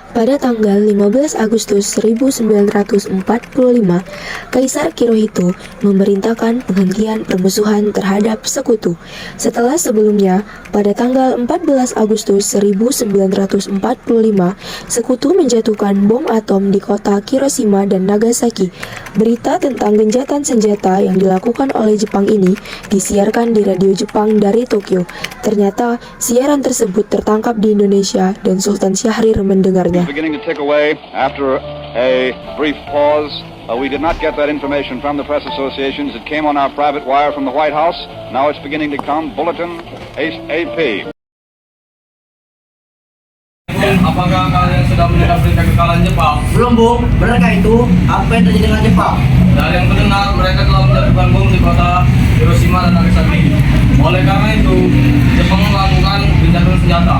Pada tanggal 15 Agustus 1945, Kaisar Hirohito memerintahkan penghentian permusuhan terhadap sekutu. Setelah sebelumnya, pada tanggal 14 Agustus 1945, sekutu menjatuhkan bom atom di kota Hiroshima dan Nagasaki. Berita tentang gencatan senjata yang dilakukan oleh Jepang ini disiarkan di radio Jepang dari Tokyo. Ternyata, siaran tersebut tertangkap di Indonesia dan Sultan Syahrir mendengarnya. Beginning to tick away after a brief pause. We did not get that information from the press associations. It came on our private wire from the White House. Now it's beginning to come. Bulletin AP. Apakah kalian sudah mendengar berita kekalahan Jepang? Belum, Bung. Benarkah itu? Apa yang terjadi dengan Jepang? Dari yang mendengar, mereka telah menjatuhkan bom di kota Hiroshima dan Nagasaki. Oleh karena itu, Jepang melakukan gencatan senjata.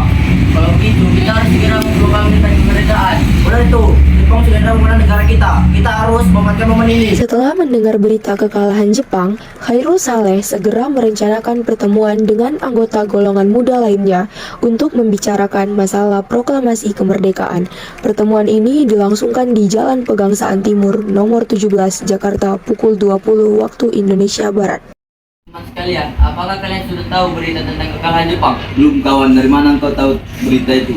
Kalau begitu, kita harus segera memproklamasikan kemerdekaan. Benar itu. Jepang sudah memenang negara kita. Kita harus memanfaatkan momen ini. Setelah mendengar berita kekalahan Jepang, Khairul Saleh segera merencanakan pertemuan dengan anggota golongan muda lainnya untuk membicarakan masalah proklamasi kemerdekaan. Pertemuan ini dilangsungkan di Jalan Pegangsaan Timur nomor 17 Jakarta pukul 20 waktu Indonesia Barat. Teman sekalian, apakah kalian sudah tahu berita tentang kekalahan Jepang? Belum kawan, dari mana engkau tahu berita itu?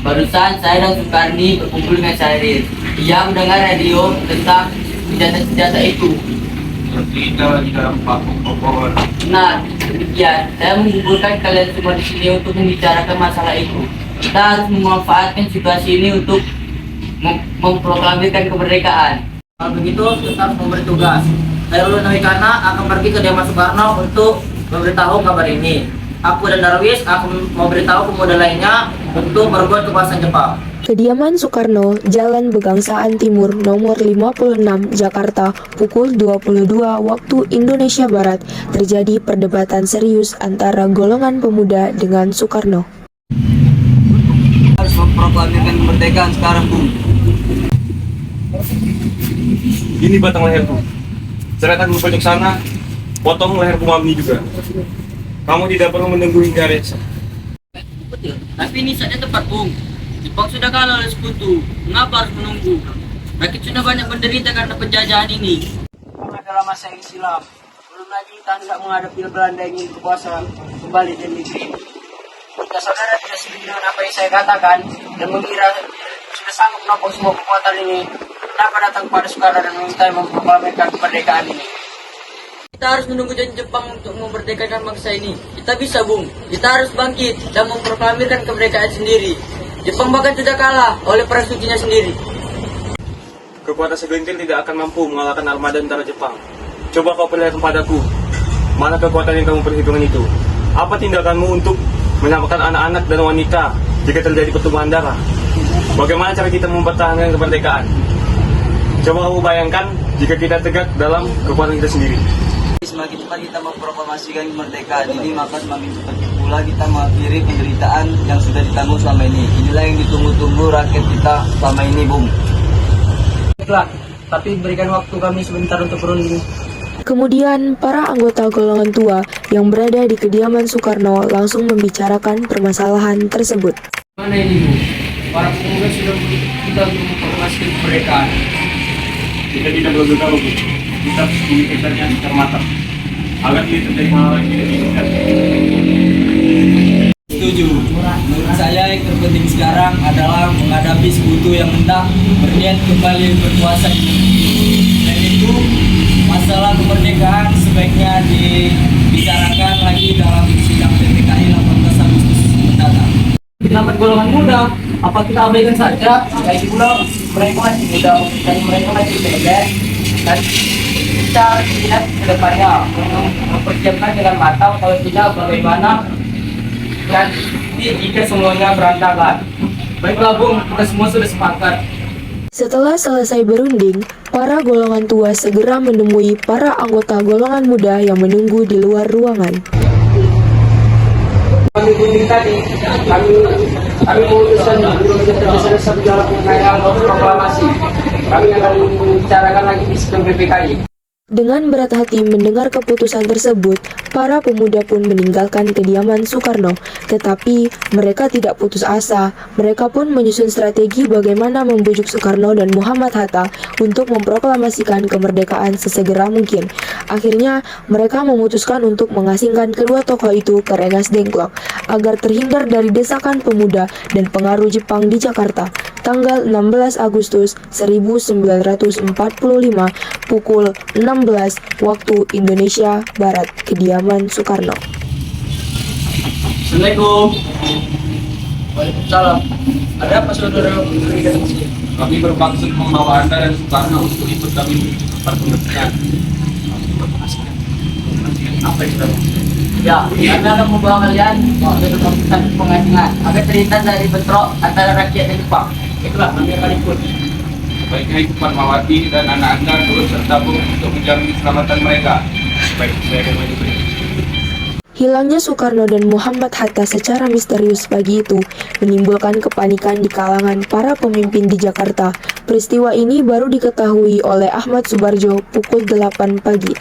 Barusan saya dan Sukarni berkumpul dengan Syahrir. Ia mendengar radio tentang senjata-senjata itu. Kita di dalam pohon. Nah, demikian. Saya mengumpulkan kalian semua di sini untuk membicarakan masalah itu. Kita harus memanfaatkan situasi ini untuk memproklamasikan kemerdekaan. Kalau begitu, kita harus memberi tugas. Khairul Nawikana akan pergi ke Demak Soekarno untuk memberitahu kabar ini. Aku dan Darwis akan memberitahu pemuda lainnya untuk berbuat kekuasaan Jepang. Kediaman Soekarno, Jalan Pegangsaan Timur nomor 56 Jakarta pukul 22 waktu Indonesia Barat, terjadi perdebatan serius antara golongan pemuda dengan Soekarno. Harus memproklamasikan kemerdekaan sekarang, Bung. Ini batang leherku. Serahkan ke pojok sana, potong leher Bung Abni juga. Kamu tidak perlu menunggu hingga esok. Betul, tapi ini saatnya tepat, Bung. Jepang sudah kalah oleh sekutu. Mengapa harus menunggu? Rakyat sudah banyak menderita karena penjajahan ini. Adalah masa Islam. Belum lagi kita hendak menghadapi Belanda yang ingin berkuasa kembali di negeri. Jika saudara tidak setuju dengan apa yang saya katakan dan mengira sudah sanggup menampung semua kekuatan ini, kenapa datang kepada Soekarno dan meminta memproklamasikan kemerdekaan ini? Kita harus menunggu janji Jepang untuk memerdekakan bangsa ini. Kita bisa, Bung. Kita harus bangkit dan memproklamasikan kemerdekaan sendiri. Jepang bahkan sudah kalah oleh perasukinya sendiri. Kekuatan segelintir tidak akan mampu mengalahkan armada tentara Jepang. Coba kau perlihatkan padaku, mana kekuatan yang kamu perhitungkan itu? Apa tindakanmu untuk menyelamatkan anak-anak dan wanita jika terjadi pertumpahan darah? Bagaimana cara kita mempertahankan kemerdekaan? Coba kamu bayangkan jika kita tegak dalam kekuatan kita sendiri. Semakin cepat kita memproklamasikan kemerdekaan ini, maka semakin cepat pula kita mengakhiri penderitaan yang sudah ditanggung selama ini. Inilah yang ditunggu-tunggu rakyat kita selama ini, Bung. Baiklah, tapi berikan waktu kami sebentar untuk berunding. Kemudian, para anggota golongan tua yang berada di kediaman Soekarno langsung membicarakan permasalahan tersebut. Mana ini, Bu? Para pemuda sudah kita untuk memproklamasikan kemerdekaan. Kita tidak perlu bergaul, kita harus memikirkannya secara matang agar tidak terjadi hal yang tidak diinginkan. Setuju. Menurut saya yang terpenting sekarang adalah menghadapi sekutu yang hendak berniat kembali berkuasa di negeri. Dan itu masalah kemerdekaan sebaiknya dibicarakan lagi dalam sidang PPKI 18 Agustus mendatang. Selamat golongan muda, apa kita abaikan saja? Lagi pula mereka masih muda, dan mereka masih bebas, dan kita harus lihat ke depannya, mempersiapkan dengan matang, kalau tidak bagaimana dan jika semuanya berantakan. Baiklah, Bung, kita semua sudah sepakat. Setelah selesai berunding, para golongan tua segera menemui para anggota golongan muda yang menunggu di luar ruangan. Kami tadi, kami memutuskan untuk selesai dalam mengenai proklamasi. Kami akan membicarakan lagi di sistem PPKI. Dengan berat hati mendengar keputusan tersebut, para pemuda pun meninggalkan kediaman Soekarno. Tetapi mereka tidak putus asa. Mereka pun menyusun strategi bagaimana membujuk Soekarno dan Muhammad Hatta untuk memproklamasikan kemerdekaan sesegera mungkin. Akhirnya, mereka memutuskan untuk mengasingkan kedua tokoh itu ke Rengas Dengklok agar terhindar dari desakan pemuda dan pengaruh Jepang di Jakarta. Tanggal 16 Agustus 1945 pukul 16 waktu Indonesia Barat, kediaman Soekarno. Assalamualaikum. Waalaikumsalam. Ada apa saudara berikan di sini? Kami bermaksud membawa Anda dan Soekarno untuk ikut kami di tempat pengertian. Apa itu? Ya, kami akan membawa kalian ke tempat pengasingan agar terhindar dari bentrok antara rakyat dan Jepang. Itulah kami akan ikut. Baiknya ikut Fatmawati dan anak Anda turut serta untuk menjamin keselamatan mereka. Baik, saya akan maju. Hilangnya Soekarno dan Muhammad Hatta secara misterius pagi itu menimbulkan kepanikan di kalangan para pemimpin di Jakarta. Peristiwa ini baru diketahui oleh Ahmad Subarjo pukul 8 pagi.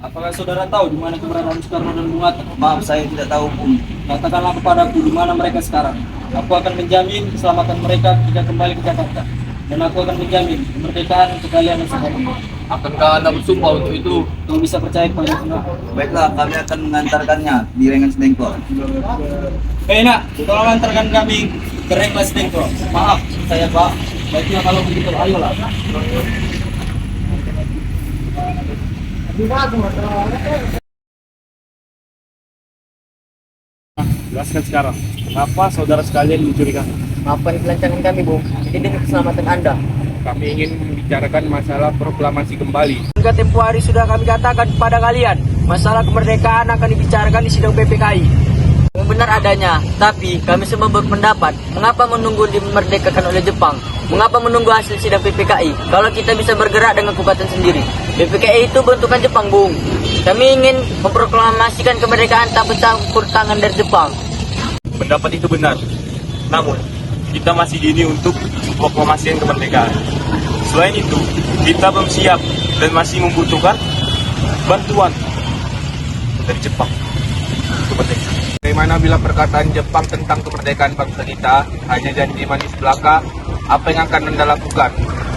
Apakah saudara tahu di mana keberadaan Soekarno dan Bung Hatta? Maaf, saya tidak tahu, Bung. Katakanlah kepadaku di mana mereka sekarang. Aku akan menjamin keselamatan mereka jika kembali ke Jakarta. Dan aku akan menjamin kemerdekaan untuk kalian dan Soekarno. Akankah Anda bersumpah untuk itu? Kau bisa percaya kepada saya. Baiklah, kami akan mengantarkannya di Rengas Dengklok. Hei nak, tolong antarkan kami ke Rengas Dengklok. Maaf, saya Pak. Baiklah kalau begitu, ayolah. Jelaskan sekarang, kenapa saudara sekalian mencuri kami? Maafkan kelancangan kami, Bung. Ini demi keselamatan Anda. Kami ingin membicarakan masalah proklamasi kembali. Hingga tempoh hari sudah kami katakan kepada kalian, masalah kemerdekaan akan dibicarakan di sidang PPKI. Yang benar adanya, tapi kami semua berpendapat, mengapa menunggu dimerdekakan oleh Jepang? Mengapa menunggu hasil sidang PPKI? Kalau kita bisa bergerak dengan kekuatan sendiri. PPKI itu bentukan Jepang, Bung. Kami ingin memproklamasikan kemerdekaan tanpa campur tangan dari Jepang. Pendapat itu benar. Namun, kita masih dini untuk proklamasikan kemerdekaan. Selain itu, kita belum siap dan masih membutuhkan bantuan dari Jepang. Itu penting. Bagaimana bila perkataan Jepang tentang kemerdekaan bangsa kita hanya janji manis belaka, apa yang akan Anda lakukan?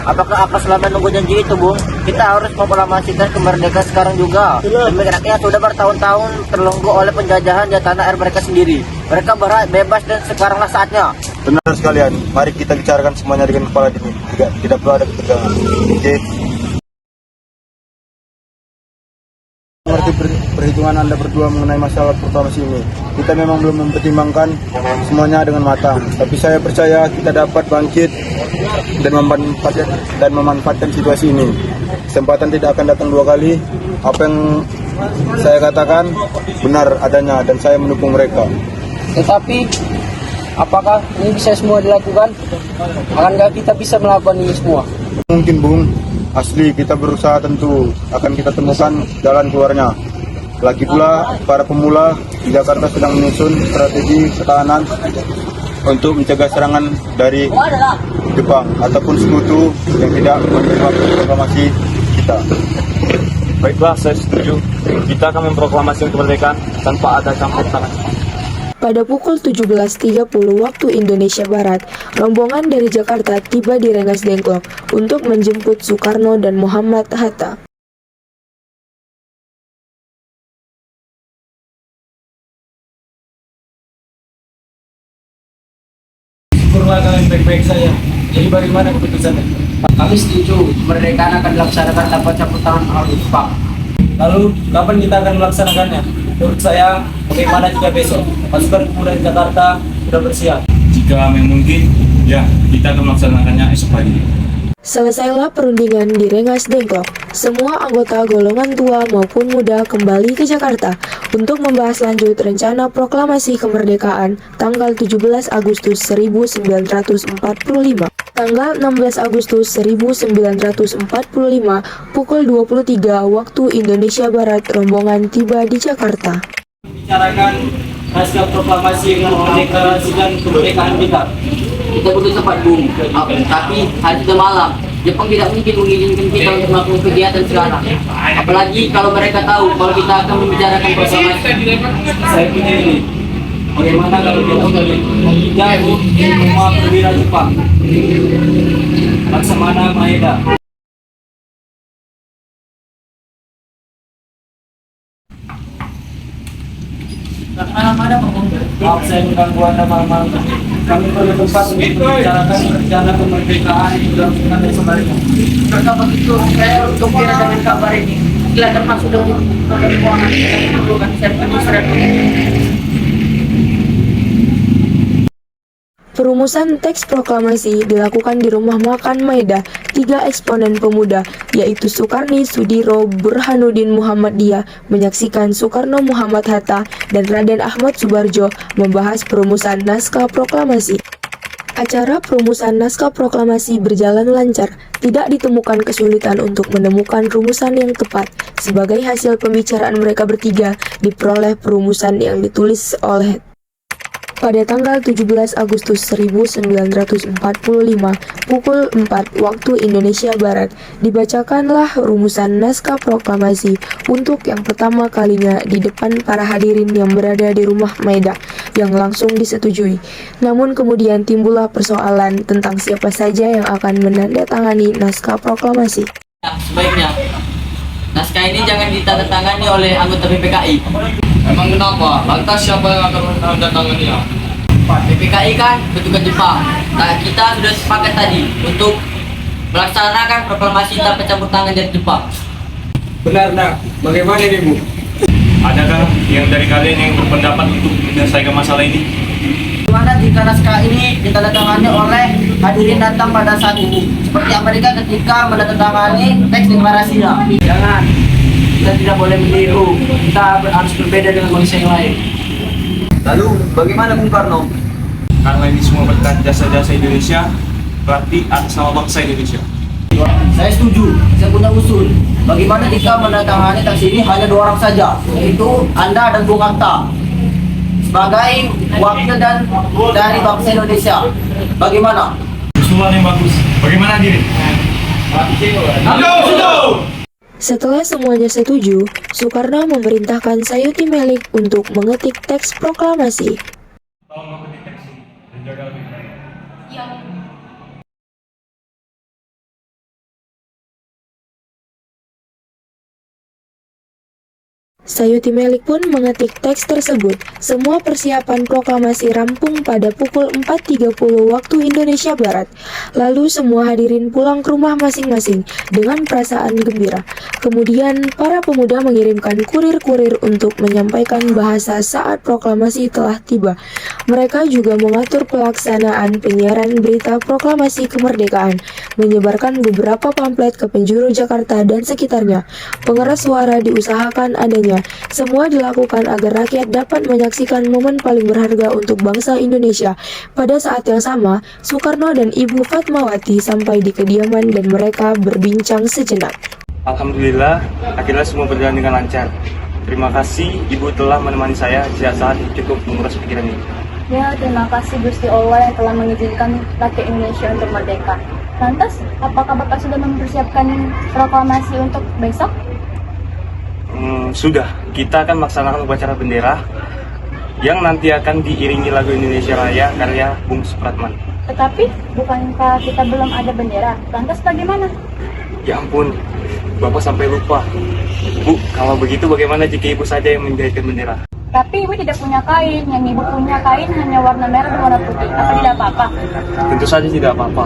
Apakah akan selama nunggu janji itu, Bung? Kita harus memproklamasikan kemerdekaan sekarang juga. Demi rakyat sudah bertahun-tahun terlunggu oleh penjajahan di tanah air mereka sendiri. Mereka berhak bebas dan sekaranglah saatnya. Benar sekalian, mari kita bicarakan semuanya dengan kepala dingin. Tidak perlu ada ketegangan. Oke. Mengerti perhitungan Anda berdua mengenai masalah proklamasi ini. Kita memang belum mempertimbangkan semuanya dengan matang. Tapi saya percaya kita dapat bangkit dan memanfaatkan situasi ini. Kesempatan tidak akan datang dua kali. Apa yang saya katakan benar adanya dan saya mendukung mereka. Tetapi, apakah ini bisa semua dilakukan? Akankah kita bisa melakukan ini semua? Mungkin, Bung. Asli kita berusaha tentu akan kita temukan jalan keluarnya. Lagi pula para pemula di Jakarta sedang menyusun strategi pertahanan untuk mencegah serangan dari Jepang ataupun sekutu yang tidak menerima proklamasi kita. Baiklah, saya setuju. Kita akan memproklamasikan kemerdekaan tanpa ada campur tangan. Pada pukul 17.30 waktu Indonesia Barat, rombongan dari Jakarta tiba di Rengas Dengklok untuk menjemput Soekarno dan Muhammad Hatta. Syukurlah kalian baik-baik saja. Jadi bagaimana keputusannya? Kami setuju, kemerdekaan akan dilaksanakan tanpa campur tangan oleh Jepang. Lalu, kapan kita akan melaksanakannya? Menurut saya, bagaimana jika besok pasukan pemuda di Jakarta sudah bersiap? Jika mungkin, ya kita akan melaksanakannya esok pagi. Selesailah perundingan di Rengas Dengklok. Semua anggota golongan tua maupun muda kembali ke Jakarta untuk membahas lanjut rencana proklamasi kemerdekaan tanggal 17 Agustus 1945. Tanggal 16 Agustus 1945 pukul 23 waktu Indonesia Barat, rombongan tiba di Jakarta. Bicarakan hasil proklamasi memerdekakan kemerdekaan kita. Kita butuh tempat, Bung. Tapi hari sudah malam. Jepang tidak mungkin mengizinkan kita untuk melakukan kegiatan sekarang. Apalagi kalau mereka tahu kalau kita akan membicarakan proklamasi. Saya punya ini. Bagaimana kalau kita menghindar rumah perwira Jepang? Laksamana Maeda. Maaf saya mengganggu Anda malam-malam. Kami perlu tempat untuk membicarakan rencana kemerdekaan yang dilangsungkan dari sebaliknya. Karena begitu saya gembira dengan kabar ini. Silakan masuk dengan keuangan. Saya perlukan sertifikat. Perumusan teks proklamasi dilakukan di Rumah Makan Maeda. 3 eksponen pemuda, yaitu Sukarni, Sudiro, Burhanuddin Muhammadiyah, menyaksikan Soekarno Muhammad Hatta, dan Raden Ahmad Subarjo membahas perumusan naskah proklamasi. Acara perumusan naskah proklamasi berjalan lancar, tidak ditemukan kesulitan untuk menemukan rumusan yang tepat. Sebagai hasil pembicaraan mereka bertiga, diperoleh perumusan yang ditulis oleh pada tanggal 17 Agustus 1945 pukul 4 waktu Indonesia Barat. Dibacakanlah rumusan naskah proklamasi untuk yang pertama kalinya di depan para hadirin yang berada di Rumah Maeda, yang langsung disetujui. Namun kemudian timbullah persoalan tentang siapa saja yang akan menandatangani naskah proklamasi. Sebaiknya naskah ini jangan ditandatangani oleh anggota PPKI. Emang kenapa? Lantas siapa yang akan menandatanganinya? PPKI kan petugas Jepang. Nah, kita sudah sepakat tadi untuk melaksanakan proklamasi tanpa campur tangan dari Jepang. Benar, nak. Bagaimana ini, Bu? Adakah yang dari kalian yang berpendapat untuk menyelesaikan masalah ini? Gimana jika naskah ini ditandatangani oleh hadirin datang pada saat ini, seperti Amerika ketika menandatangani teks deklarasinya? Jangan, kita tidak boleh meniru. Kita harus berbeda dengan manusia yang lain. Lalu bagaimana Bung Karno? Karena ini semua berkat jasa-jasa Indonesia, berarti atas nama bangsa Indonesia. Saya setuju. Saya punya usul. Bagaimana jika menandatangani teks ini hanya 2 orang saja, yaitu Anda dan Bung Hatta, sebagai wakil dan dari bangsa Indonesia? Bagaimana? Usulan yang bagus. Bagaimana diri? Setelah semuanya setuju, Soekarno memerintahkan Sayuti Melik untuk mengetik teks proklamasi. Tolong mengetik teks ini dan jaga lebih baik. Sayuti Melik pun mengetik teks tersebut. Semua persiapan proklamasi rampung pada pukul 4.30 waktu Indonesia Barat. Lalu semua hadirin pulang ke rumah masing-masing dengan perasaan gembira. Kemudian para pemuda mengirimkan kurir-kurir untuk menyampaikan bahasa saat proklamasi telah tiba. Mereka juga mengatur pelaksanaan penyiaran berita proklamasi kemerdekaan, menyebarkan beberapa pamflet ke penjuru Jakarta dan sekitarnya. Pengeras suara diusahakan adanya. Semua dilakukan agar rakyat dapat menyaksikan momen paling berharga untuk bangsa Indonesia. Pada saat yang sama, Soekarno dan Ibu Fatmawati sampai di kediaman dan mereka berbincang sejenak. Alhamdulillah, akhirnya semua berjalan dengan lancar. Terima kasih Ibu telah menemani saya sejak saat cukup menguras pikiran ini. Ya, terima kasih Gusti Allah yang telah mengizinkan rakyat Indonesia untuk merdeka. Lantas, apakah Bapak sudah mempersiapkan proklamasi untuk besok? Sudah, kita akan melaksanakan upacara bendera yang nanti akan diiringi lagu Indonesia Raya karya Bung Supratman. Tetapi, bukankah kita belum ada bendera? Lantas bagaimana? Ya ampun, Bapak sampai lupa. Bu, kalau begitu bagaimana jika Ibu saja yang menjahitkan bendera? Tapi Ibu tidak punya kain, yang Ibu punya kain hanya warna merah dan warna putih. Apa tidak apa-apa? Tentu saja tidak apa-apa.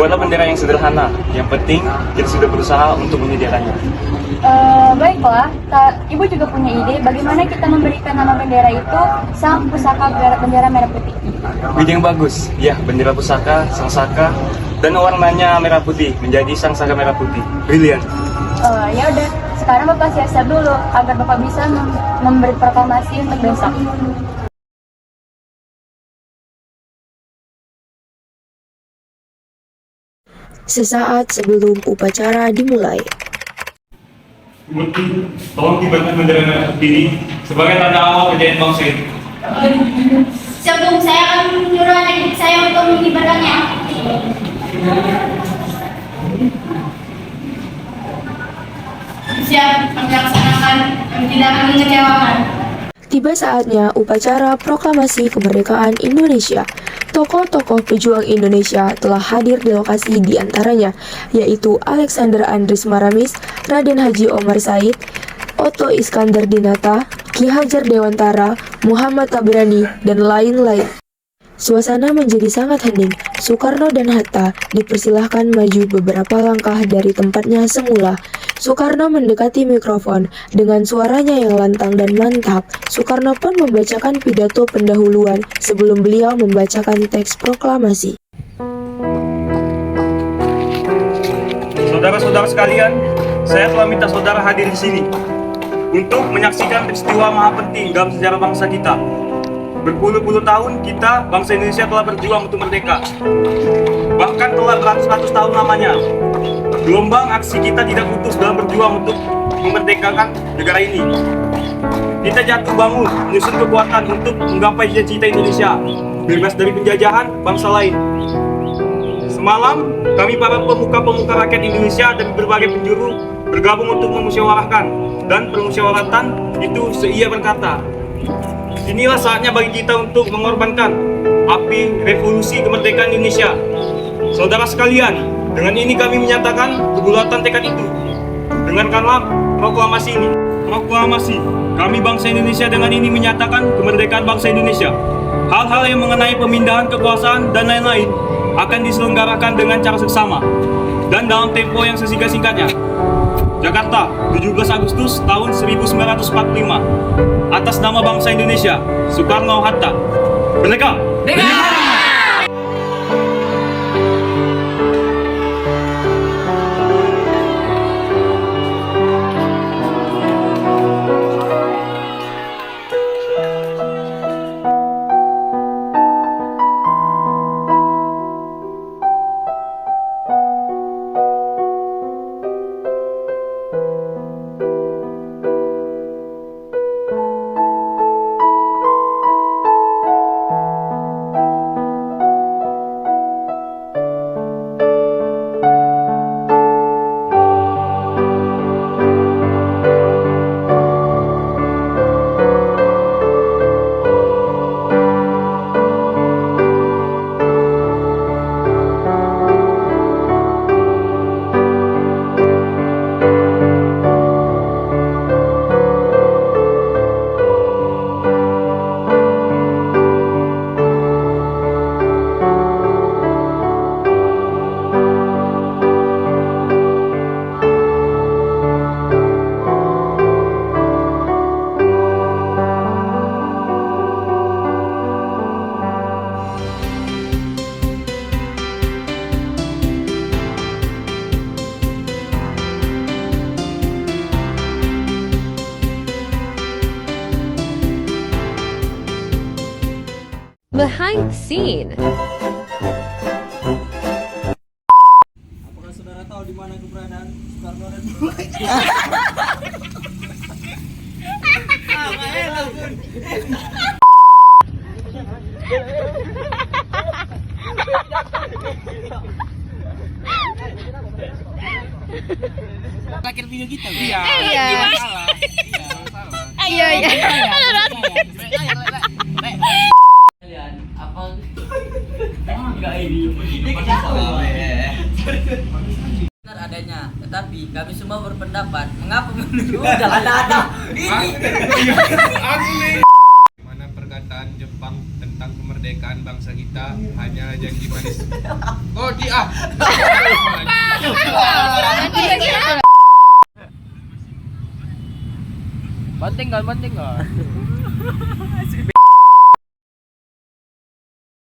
Buatlah bendera yang sederhana. Yang penting, kita sudah berusaha untuk menyediakannya. Baiklah, Ibu juga punya ide bagaimana kita memberikan nama bendera itu Sang Pusaka Bendera Merah Putih. Ide yang bagus. Ya, bendera pusaka, sang saka, dan warnanya merah putih menjadi sang saka merah putih. Brilian. Ya udah, sekarang Bapak siap-siap dulu agar Bapak bisa memberi proklamasi untuk besok. Sesaat sebelum upacara dimulai. Tolong kibarkan bendera merah putih ini sebagai tanda awal kejayaan bangsa ini. Sebelum saya akan menyuruh adik saya untuk mengibarkannya. siap melaksanakan dan tidak akan mengecewakan. Tiba saatnya upacara proklamasi kemerdekaan Indonesia. Tokoh-tokoh pejuang Indonesia telah hadir di lokasi diantaranya, yaitu Alexander Andries Maramis, Raden Haji Omar Said, Otto Iskandar Dinata, Ki Hajar Dewantara, Muhammad Tabrani, dan lain-lain. Suasana menjadi sangat hening. Soekarno dan Hatta dipersilahkan maju beberapa langkah dari tempatnya semula. Soekarno mendekati mikrofon dengan suaranya yang lantang dan mantap. Soekarno pun membacakan pidato pendahuluan sebelum beliau membacakan teks proklamasi. Saudara-saudara sekalian, saya telah minta saudara hadir di sini untuk menyaksikan peristiwa maha penting dalam sejarah bangsa kita. Berpuluh-puluh tahun kita, bangsa Indonesia telah berjuang untuk merdeka. Bahkan telah beratus-ratus tahun lamanya. Gelombang aksi kita tidak putus dalam berjuang untuk memerdekakan negara ini. Kita jatuh bangun, menyusun kekuatan untuk menggapai cita-cita Indonesia, bebas dari penjajahan bangsa lain. Semalam, kami para pemuka-pemuka rakyat Indonesia dari berbagai penjuru bergabung untuk memusyawarahkan, dan permusyawaratan itu seia berkata, inilah saatnya bagi kita untuk mengorbankan api revolusi kemerdekaan Indonesia. Saudara sekalian, dengan ini kami menyatakan kebulatan tekad itu. Dengarkanlah proklamasi ini. Proklamasi, kami bangsa Indonesia dengan ini menyatakan kemerdekaan bangsa Indonesia. Hal-hal yang mengenai pemindahan kekuasaan dan lain-lain akan diselenggarakan dengan cara seksama dan dalam tempo yang sesingkat-singkatnya. Jakarta, 17 Agustus tahun 1945. Atas nama bangsa Indonesia, Soekarno-Hatta. Merdeka! Behind the scene. Apakah saudara tahu di mana keberadaan Soekarno dan Terakhir video kita. Iya. Iya. Kalian apa? Enggak ini. Benar adanya, tetapi kami semua berpendapat mengapa menunggu jalan ada. Mana perkataan Jepang tentang kemerdekaan bangsa kita hanya janji manis. Oh dia. Banting kan?